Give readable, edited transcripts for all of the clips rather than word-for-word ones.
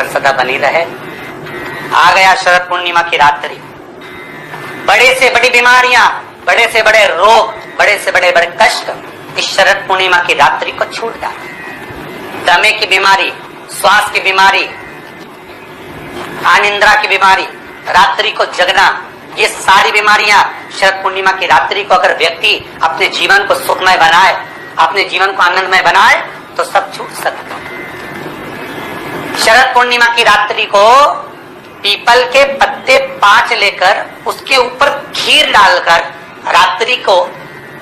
कर सदा बनी रहे। आ गया शरद पूर्णिमा की रात्रि, बड़े से बड़ी बीमारियां, बड़े से बड़े रोग, बड़े से बड़े बड़े कष्ट इस शरद पूर्णिमा की रात्रि को छूट जाते हैं। दमे की बीमारी, श्वास की बीमारी, अनिद्रा की बीमारी, रात्रि को जगना, ये सारी बीमारियां शरद पूर्णिमा की रात्रि को अगर व्यक्ति अपने जीवन को सुखमय बनाए, अपने जीवन को आनंदमय बनाए तो सब छूट सकता है। शरद पूर्णिमा की रात्रि को पीपल के पत्ते 5 लेकर उसके ऊपर खीर डालकर रात्रि को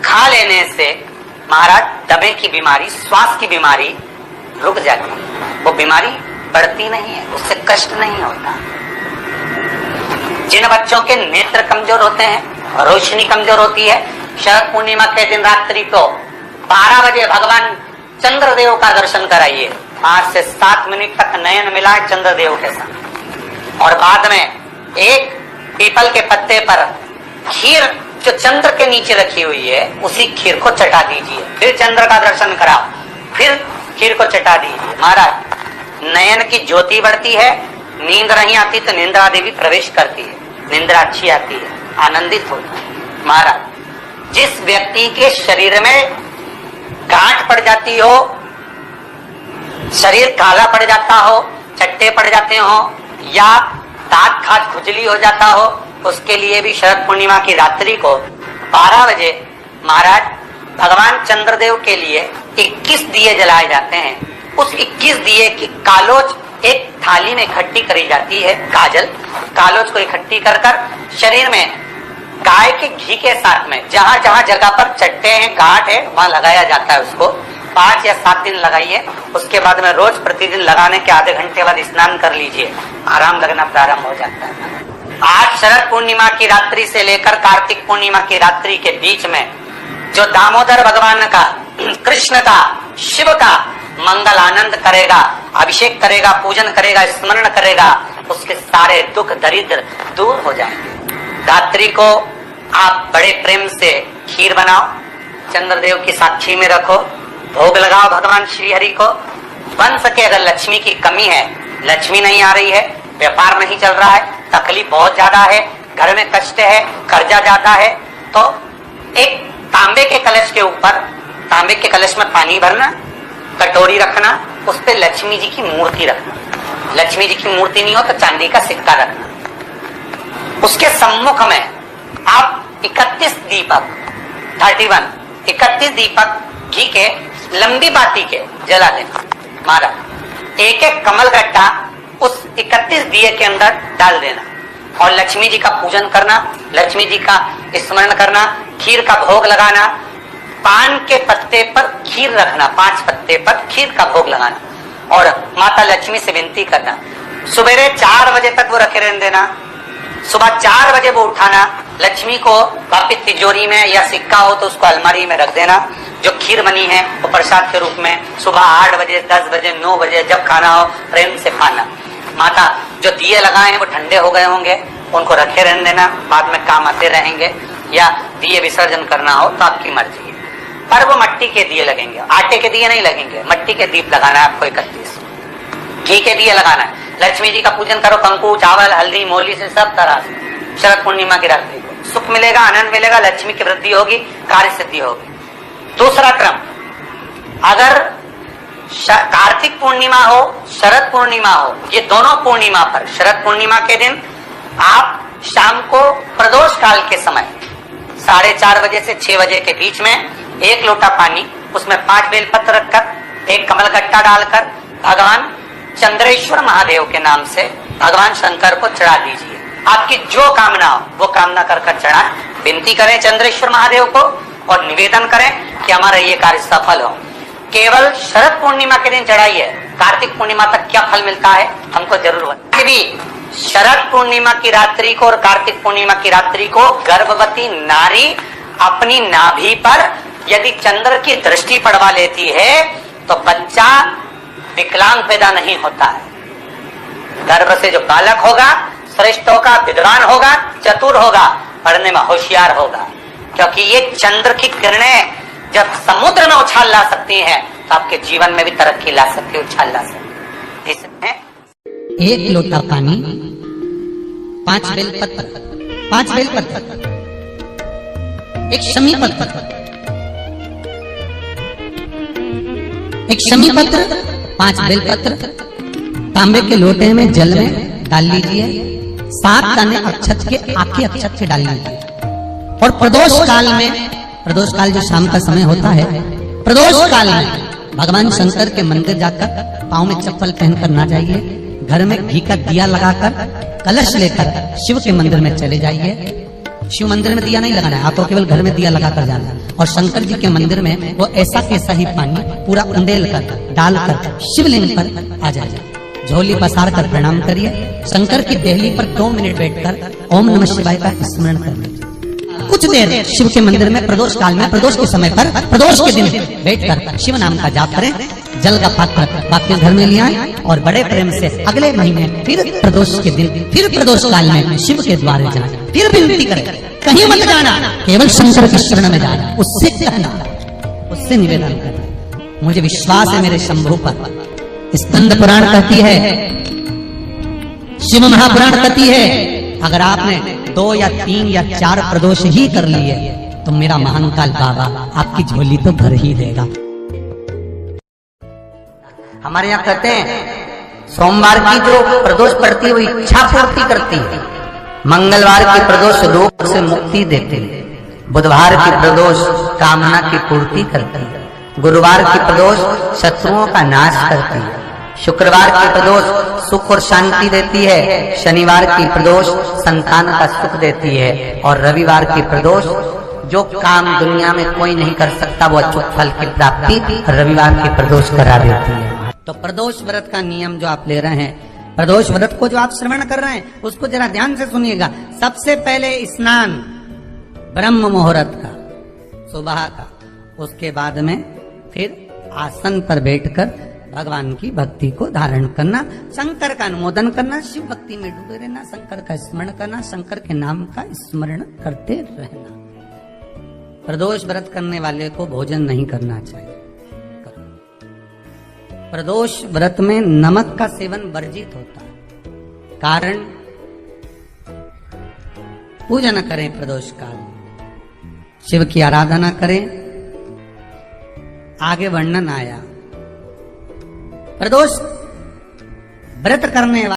खा लेने से महाराज दमे की बीमारी, श्वास की बीमारी रुक जाती है। वो बीमारी बढ़ती नहीं है, उससे कष्ट नहीं होता। जिन बच्चों के नेत्र कमजोर होते हैं, रोशनी कमजोर होती है, शरद पूर्णिमा के दिन रात्रि को 12 बजे भगवान चंद्रदेव का दर्शन कराइए। 5 से 7 मिनट तक नयन मिलाए चंद्रदेव के साथ, और बाद में एक पीपल के पत्ते पर खीर जो चंद्र के नीचे रखी हुई है उसी खीर को चटा दीजिए। फिर चंद्र का दर्शन कराओ, फिर खीर को चटा दीजिए। महाराज नयन की ज्योति बढ़ती है, नींद नहीं आती तो निंद्रा देवी प्रवेश करती है, निंद्रा अच्छी आती है, आनंदित होता है। महाराज जिस व्यक्ति के शरीर में गांठ पड़ जाती हो, शरीर काला पड़ जाता हो, चट्टे पड़ जाते हो, या दांत खाज खुजली हो जाता हो, उसके लिए भी शरद पूर्णिमा की रात्रि को 12 बजे महाराज भगवान चंद्रदेव के लिए 21 दिए जलाए जाते हैं। उस 21 दिए की कालोज एक थाली में इकट्ठी करी जाती है, कालोज को इकट्ठी कर शरीर में गाय के घी के साथ में जहां जहां जगह पर चट्टे हैं, गांठ है, वहां लगाया जाता है। उसको 5 या 7 दिन लगाइए। उसके बाद में रोज प्रतिदिन लगाने के आधे घंटे बाद स्नान कर लीजिए, आराम लगना प्रारंभ हो जाता है। आज शरद पूर्णिमा की रात्रि से लेकर कार्तिक पूर्णिमा की रात्रि के बीच में जो दामोदर भगवान का, कृष्ण का, शिव का मंगल आनंद करेगा, अभिषेक करेगा, पूजन करेगा, स्मरण करेगा, उसके सारे दुख दरिद्र दूर हो जाएंगे। रात्रि को आप बड़े प्रेम से खीर बनाओ, चंद्रदेव की साक्षी में रखो, भोग लगाओ भगवान श्री हरि को। बन सके अगर लक्ष्मी की कमी है, लक्ष्मी नहीं आ रही है, व्यापार नहीं चल रहा है, तकलीफ बहुत ज्यादा है, घर में कष्ट है, कर्जा ज्यादा है, तो एक तांबे के कलश के ऊपर, तांबे के कलश में पानी भरना, कटोरी रखना, उस पे लक्ष्मी जी की मूर्ति रखना। लक्ष्मी जी की मूर्ति नहीं हो तो चांदी का सिक्का रखना। उसके सम्मुख में आप 31 दीपक 31 दीपक घी के लंबी बाती के जला देना। महाराज एक एक कमल गट्टा उस 31 दिए के अंदर डाल देना और लक्ष्मी जी का पूजन करना, लक्ष्मी जी का स्मरण करना, खीर का भोग लगाना, पान के पत्ते पर खीर रखना, 5 पत्ते पर खीर का भोग लगाना और माता लक्ष्मी से विनती करना। सुबेरे 4 बजे तक वो रखे रहने देना, सुबह 4 बजे वो उठाना, लक्ष्मी को वापिस तिजोरी में या सिक्का हो तो उसको अलमारी में रख देना। जो खीर बनी है वो प्रसाद के रूप में सुबह 8 बजे, 10 बजे, 9 बजे जब खाना हो प्रेम से खाना। माता जो दिए लगाए हैं वो ठंडे हो गए होंगे, उनको रखे रहने देना, बाद में काम आते रहेंगे, या दिए विसर्जन करना हो तो आपकी मर्जी है। पर वो मट्टी के दिए लगेंगे, आटे के दिए नहीं लगेंगे, मट्टी के दीप लगाना है आपको। 31 घी के दिए लगाना है। लक्ष्मी जी का पूजन करो, कंकु, चावल, हल्दी, मोली से सब तरह से। शरद पूर्णिमा की रात्रि को सुख मिलेगा, आनंद मिलेगा, लक्ष्मी की वृद्धि होगी, कार्य सिद्धि होगी। दूसरा क्रम, अगर कार्तिक पूर्णिमा हो, शरद पूर्णिमा हो, ये दोनों पूर्णिमा पर, शरद पूर्णिमा के दिन आप शाम को प्रदोष काल के समय 4:30 बजे से 6 बजे के बीच में 1 लोटा पानी, उसमें 5 बेलपत्र रखकर, 1 कमल गट्टा डालकर भगवान चंद्रेश्वर महादेव के नाम से भगवान शंकर को चढ़ा दीजिए। आपकी जो कामना हो वो कामना कर चढ़ाएं, विनती करें चंद्रेश्वर महादेव को और निवेदन करें कि हमारा ये कार्य सफल हो। केवल शरद पूर्णिमा के दिन चढ़ाइए, कार्तिक पूर्णिमा तक क्या फल मिलता है हमको जरूर बताइए। भी शरद पूर्णिमा की रात्रि को और कार्तिक पूर्णिमा की रात्रि को गर्भवती नारी अपनी नाभि पर यदि चंद्र की दृष्टि पड़वा लेती है तो बच्चा विकलांग पैदा नहीं होता है। गर्भ से जो बालक होगा श्रेष्ठ होगा, विद्वान होगा, चतुर होगा, पढ़ने में होशियार होगा, क्योंकि ये चंद्र की किरणें जब समुद्र में उछाल ला सकती हैं तो आपके जीवन में भी तरक्की ला सकती है, उछाल ला सकती है। इसमें 1 लोटा पानी, 5 बेलपत्र, 5 बेलपत्र, एक शमी पत्र, एक शमी पत्र, 5 बेलपत्र तांबे के लोटे में जल में डाल लीजिए। 7 दाने अक्षत के आके अक्षत के डाल लीजिए। और प्रदोष काल में, प्रदोष काल जो शाम का समय होता है, प्रदोष काल में भगवान शंकर के मंदिर जाकर पांव में चप्पल पहनकर ना जाइए। घर में घी का दिया लगाकर कलश लेकर शिव के मंदिर में चले जाइए। शिव मंदिर में दिया नहीं लगाना है, आपको केवल घर में दिया लगाकर जाना है। और शंकर जी के मंदिर में वो ऐसा कैसा ही पानी पूरा उंडेल कर डालकर शिवलिंग पर आ जाए। झोली पसार कर प्रणाम करिए। शंकर की देहली पर 2 मिनट बैठकर ओम नमः शिवाय का स्मरण करिए। कुछ देर शिव के मंदिर में प्रदोष काल में, प्रदोष के समय पर, प्रदोष के दिन बैठकर शिव नाम का जाप करें। जल का पात्र वापस घर में ले आए और बड़े प्रेम से अगले महीने फिर प्रदोष के दिन, फिर प्रदोष काल में शिव के द्वारे जाए। फिर विनती करें, कहीं मत जाना, केवल शंकर की शरण में जाना। उससे कहना, उससे निवेदन करना, मुझे विश्वास है मेरे शंभु पर। स्कंद पुराण कहती है, शिव महापुराण कहती है, अगर आपने 2 या 3 या 4 प्रदोष ही कर लिए तो मेरा महाकाल बाबा आपकी झोली तो भर ही देगा। हमारे यहाँ कहते हैं सोमवार की जो प्रदोष पड़ती है वो इच्छा पूर्ति करती है, मंगलवार की प्रदोष रोग से मुक्ति देती है, बुधवार की प्रदोष कामना की पूर्ति करती है, गुरुवार की प्रदोष शत्रुओं का नाश करती है, शुक्रवार की प्रदोष सुख और शांति देती है, शनिवार की प्रदोष संतान का सुख देती है, और रविवार की प्रदोष जो काम दुनिया में कोई नहीं कर सकता वो अचूक फल की प्राप्ति रविवार की प्रदोष करा देती है। तो प्रदोष व्रत का नियम जो आप ले रहे हैं, प्रदोष व्रत को जो आप श्रवण कर रहे हैं उसको जरा ध्यान से सुनिएगा। सबसे पहले स्नान ब्रह्म मुहूर्त का, सुबह का, उसके बाद में फिर आसन पर बैठकर भगवान की भक्ति को धारण करना, शंकर का अनुमोदन करना, शिव भक्ति में डूबे रहना, शंकर का स्मरण करना, शंकर के नाम का स्मरण करते रहना। प्रदोष व्रत करने वाले को भोजन नहीं करना चाहिए। प्रदोष व्रत में नमक का सेवन वर्जित होता है। कारण, पूजा न करें प्रदोष काल में, शिव की आराधना करें। आगे वर्णन आया, प्रदोष व्रत करने